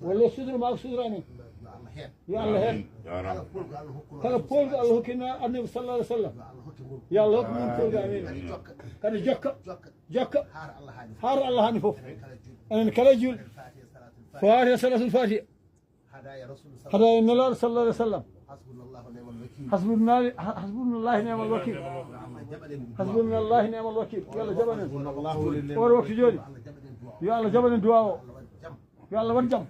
walla sutura ma suturani yo Allah hen kala polgo Allah hokkino annabi sallallahu alaihi wasallam yo Allah hokku mum polgo amin kadi jokka har Allah hani fof enen kala jul fatiha salatul fatiha hadaya nalar sallallahu alaihi wasallam حسبنا الله نعم الوكيل حسبنا الله نعم الوكيل يلا جبنا اور وقت جولي يلا جبنا دعاء يلا ورجم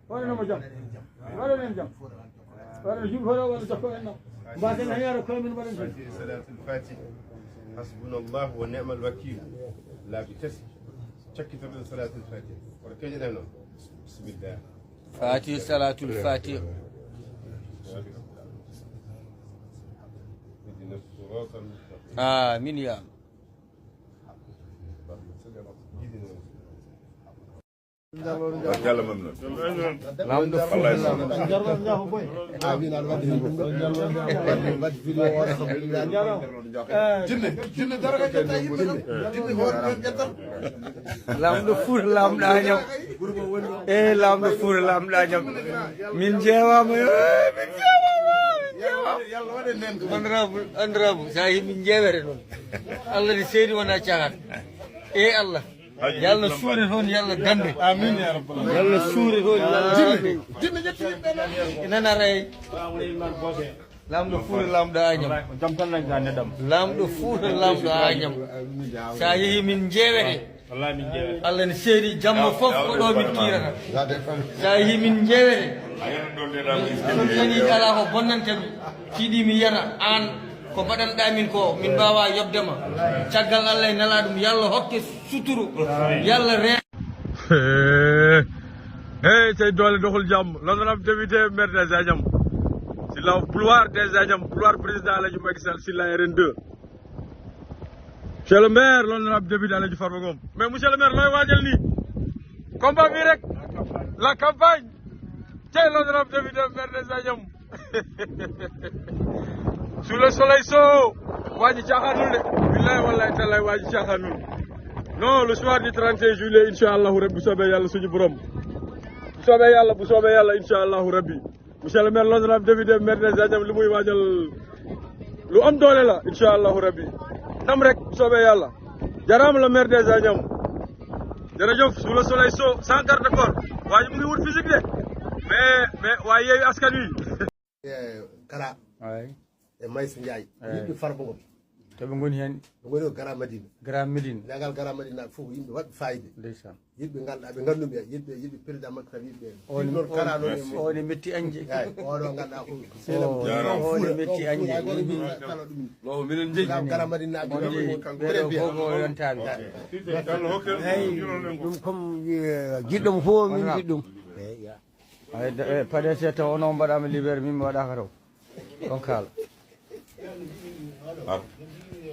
ولا نمجم ولا نمجم ولا نجيب هذا ولا تكون لنا بعدين هي ركوع من بعدين صلاة الفاتحة حسبنا الله ونعم الوكيل لا بكسر شكت من صلاة الفاتحة وركجنا له بسم الله فاتحة صلاة الفاتحة آمين يا Honorable saya min jewere non Allah di seedi wona caaxaan Allah yalla suure toon yalla dande amin ya rabbal alamin yalla suure toon yalla jinne jetti nana ray lamdo fuure lamdo añam jam tan lañ ga nedam lamdo fuure lamdo añam sa yehi min jewere wallahi min jewere Allah ni seedi jamma fof ko do min kirata sa yehi min jewere ni ala ko bonnante tiidi mi yana an ko badanɗa min ko min mbawa yobdema caggal Allah nala ɗum yalla hokke suturu yalla re hey tay dole doxul jàmm l'honorable député maire des Agnam si la couloir des Agnam couloir président Aladji Macky Sall si la RN2 monsieur le maire l'honorable député Aladji Farba Ngom mais monsieur le maire looy waajal nii combat bi rek la campagne tey l'honorable député maire des Agnam sous le soleil chaud waaji caaxaanul de billahi wallahi tallahi waaji caaxaanul non le soir du 31 juillet inchallah rabbi bu soobee yàlla suñu borom bu soobee yàlla inchallah rabbi monsieur le maire l'honorable député maire des Agnam li muy waajal lu am doole la inchallah rabbi ndam rek bu soobee yàlla jaraam la maire des Agnam jërëjëf sous le soleil chaud sans garde corps waaji mu ngi wut physique de mais waaye yeeyu askan wi kala e Maysa Ndiaye yimɓe Farba Ngom to ɓe goni hen ɓe goni ko Grand Médine legal Grand Médine naɓe fof yimɓe waɗɓe fayida ndeysan yimɓe ganduɗa ɓe gandumi yimɓe président Macky Sall yimɓe noon kala noon one metti anje oɗo ganduɗa ko one metti anje kala ɗum minen jeeyi Grand Médine naɓe très bien fof yontaɓe eyyi ɗum comme jiɗɗomo fof min jiɗɗum padese taw onon mbaɗama libéré min mi waɗaka taw on kaala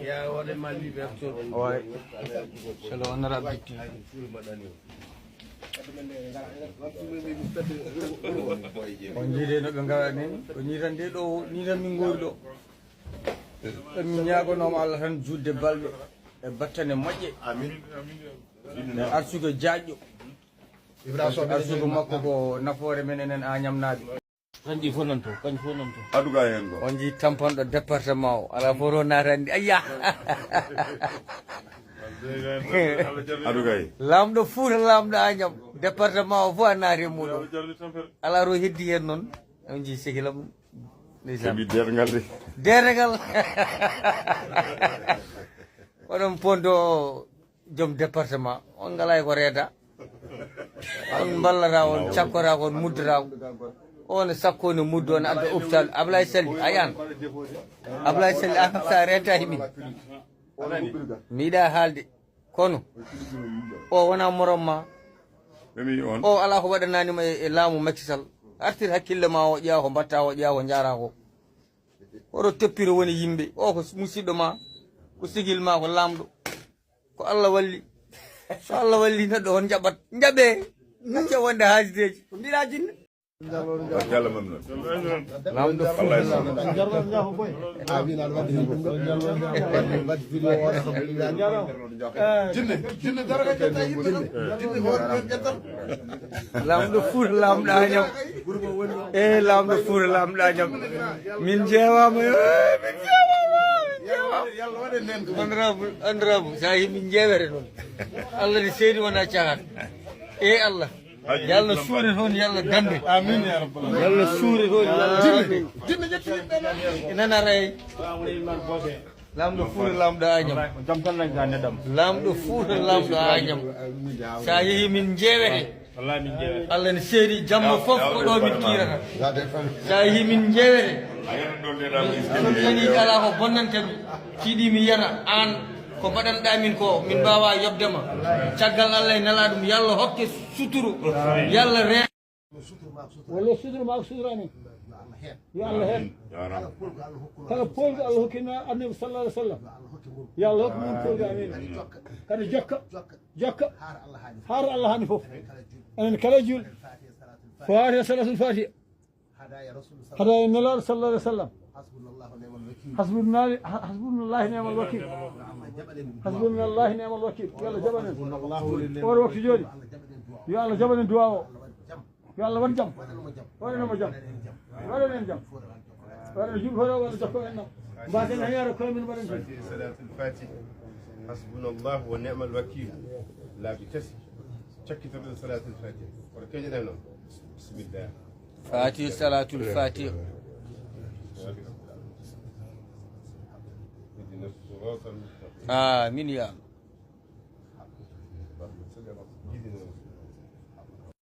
ya waɗe ma libéré oy selo honorable député on jiide no ɓe gawaɗa ni o ni tan de ɗo ni tan min gori ɗo ɗum ñagonoma Allah tan julde balɗe e battane moƴƴe e arsugue jaƴƴo arsugue makko ko nafoore men enen Agnam naaɓe kanji fof non to kanji fof non to aduga hen go on ji tampanɗo département o ala fof to natandi ayya aduga lamɗo Fouta lamɗo Agnam département o fof a naati e muɗum ala ro heddi hen noon on ji sehilam ndeysan dergal oɗon ponto joom département on ngala ko reeda on ballata on cakkora on muddata on sakkone muddu on adda hôpital Ablaye Sally ayan Ablaye Sally a sa rentaki min mi yiɗa haalde kono o wona morom ma o ala ko waɗananima e laamu Macky Sall artir hakkille ma o ƴeewa ko mbatta o ƴeewa ko jara ko oɗo toppira woni yimɓe o ko musidɗo ma ko sigil ma ko lamɗo ko Allah walli so Allah walli neɗɗo on jaɓat jaɓe acca wonde haalideji ko mbiɗa jinne yàlla mën na. lamɗo jargal jafo boy jinne dara ka jetta yimɓe ɗon jinne hoore ƴettan lamɗo fuuta lamɗa ñam e lamɗo fuuta lamɗa ñam min jeewama min yalla waɗe nden ko honorable sa yi min jeewere noon allah ne seedi wona cahat e allah yallah suure toon yallah gande amin ya rabbal alamin yallah suure toon yallah jinne ƴetti yimɓe ɗon nana ray lamɗo fuuta lamɗo añam jam tan dañta neɗɗam lamɗo fuuta lamɗo añam sa yeehi min jeewete wallahi min jeewete allah ne seedi jamma fof ko ɗo min kiirata sa yeehi min jeewete min nani ala ko bonnantemi tiiɗi mi yiyata an ko mbaɗanɗa min ko min mbawa yobdema caggal allah e nala ɗum yallah hokke suturu yallah ree walla sudura ma ko sudurani yo allah heen kala polgo allah hokkino annabi sallallahu alih w sallam yo allah hokku mum polgo amin kadi jokka haara allah hani foof enen kala julɗo fatiha salatul fatiha hadaya nelaɗo sallallahu alih w sallam hasbunallahi ni'mal wakil hasbunallahi ni'mal wakil yo allah jaɓanen oɗo waktu jooɗi yo allah jaɓanen duwa o yo allah waɗ jaam waɗanoma jaam waɗanen jaam waɗano juɓe hoɗo waɗa jokko en nam mbaten heere koye min mbaɗen tan salatul fatih hasbunallahu wa ni'mal wakil laabi tati cakkitorɗen salatul fatih koto keƴeɗen noon bisimillah fatih salatul fatih اهدنا الصراط المستقيم amin ya allah